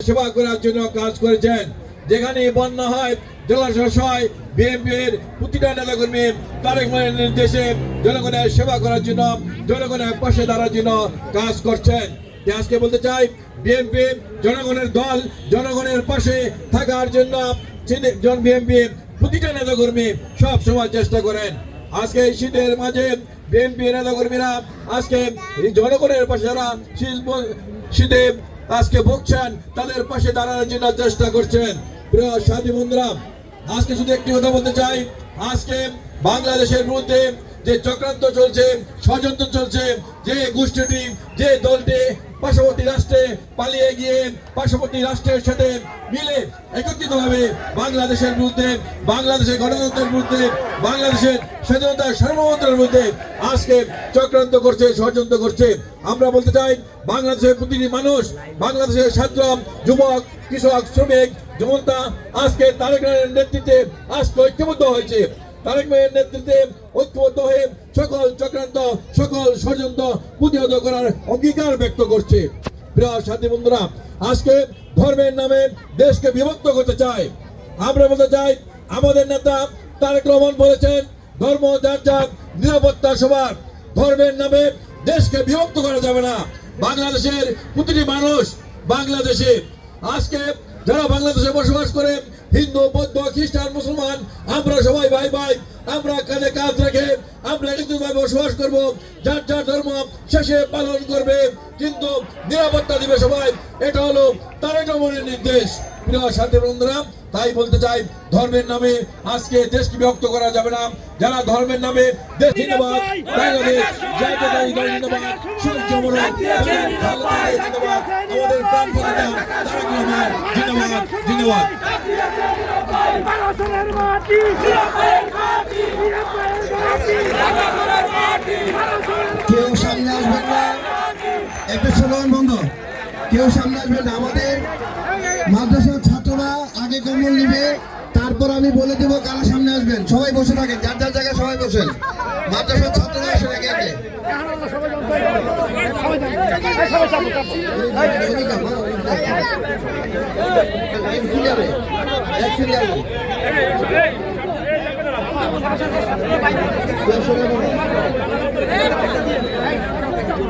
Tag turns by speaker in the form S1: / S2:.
S1: সেবা করার জন্য কাজ করেছেন। যেখানে বন্যা হয়, জলাশয় হয়, বিএনপির প্রতিটা নেতাকর্মী তারেক রহমানের নির্দেশে জনগণের সেবা করার জন্য, জনগণের পাশে দাঁড়ার জন্য কাজ করছেন। আজকে বলতে চাই, বিএনপি জনগণের দল, জনগণের পাশে থাকার জন্য বিএনপি প্রতিটা নেতাকর্মী সব সময় চেষ্টা করেন। আজকে এই শীতের মাঝে বিএনপি নেতাকর্মীরা আজকে জনগণের পাশে যারা শীতে আজকে ভুগছেন তাদের পাশে দাঁড়ানোর জন্য চেষ্টা করছেন। প্রিয় সাথী বন্ধুরা, আজকে শুধু একটি কথা বলতে চাই, আজকে বাংলাদেশের বিরুদ্ধে যে চক্রান্ত চলছে, ষড়যন্ত্র চলছে, যে গোষ্ঠীটি, যে দলটি পার্শ্ববর্তী রাষ্ট্রে পালিয়ে গিয়ে পার্শ্ববর্তী রাষ্ট্রের সাথে মিলে একত্রিতভাবে বাংলাদেশের বিরুদ্ধে, বাংলাদেশের গণতন্ত্রের বিরুদ্ধে, বাংলাদেশের স্বাধীনতা সার্বভৌমত্বের বিরুদ্ধে আজকে চক্রান্ত করছে, ষড়যন্ত্র করছে। আমরা বলতে চাই, বাংলাদেশের প্রতিটি মানুষ, বাংলাদেশের ছাত্র, যুবক, কৃষক, শ্রমিক, জনতা আজকে তারেক রহমানের নেতৃত্বে আজকে ঐক্যবদ্ধ হয়েছে। তারেক রহমানের নেতৃত্বে ঐক্যবদ্ধ হয়ে সকল চক্রান্ত, সকল ষড়যন্ত্র প্রতিহত করার অঙ্গীকার ব্যক্ত করছে। প্রিয় সাথী বন্ধুরা, আজকে ধর্মের নামে দেশকে বিভক্ত করতে চায়। আমরা বলতে চাই, আমাদের নেতা তারেক রহমান বলেছেন, ধর্ম যার যার, নিরাপত্তা সবার। ধর্মের নামে দেশকে বিভক্ত করা যাবে না। বাংলাদেশের প্রতিটি মানুষ, বাংলাদেশে আজকে যারা বাংলাদেশে বসবাস করে, হিন্দু, বৌদ্ধ, খ্রিস্টান, মুসলমান, আমরা সবাই ভাই ভাই। আমরা কাঁধে কাঁধ রেখে আমরা একত্রিতভাবে বসবাস করব। যার যার ধর্ম শেষে পালন করবে, কিন্তু নিরাপত্তা দিবে সবাই। এটা হলো তারেক রহমানের নির্দেশ। প্রিয় সাথী বন্ধুরা, তাই বলতে চাই, ধর্মের নামে আজকে দেশকে বিভক্ত করা যাবে না। যারা ধর্মের নামে দেশ, ধন্যবাদ বাংলাদেশ জাতীয়তাবাদী দল, ধন্যবাদ সূর্যমূলক, ধন্যবাদ আমাদের প্রাণপ্রতিষ্ঠা তারেক রহমান, ধন্যবাদ ধন্যবাদ।
S2: কেউ সামনে আসবেন না, একটু স্লোগান বন্ধ। কেউ সামনে আসবেন না। আমাদের মাদ্রাসার ছাত্ররা আগে কম্বল নিবে, তারপর আমি বলে দেবো কারা সামনে আসবেন। সবাই বসে থাকেন, যার যার জায়গায় সবাই বসেন। মাদ্রাসার ছাত্ররা আসেন একে একে। এক সিরিয়ালে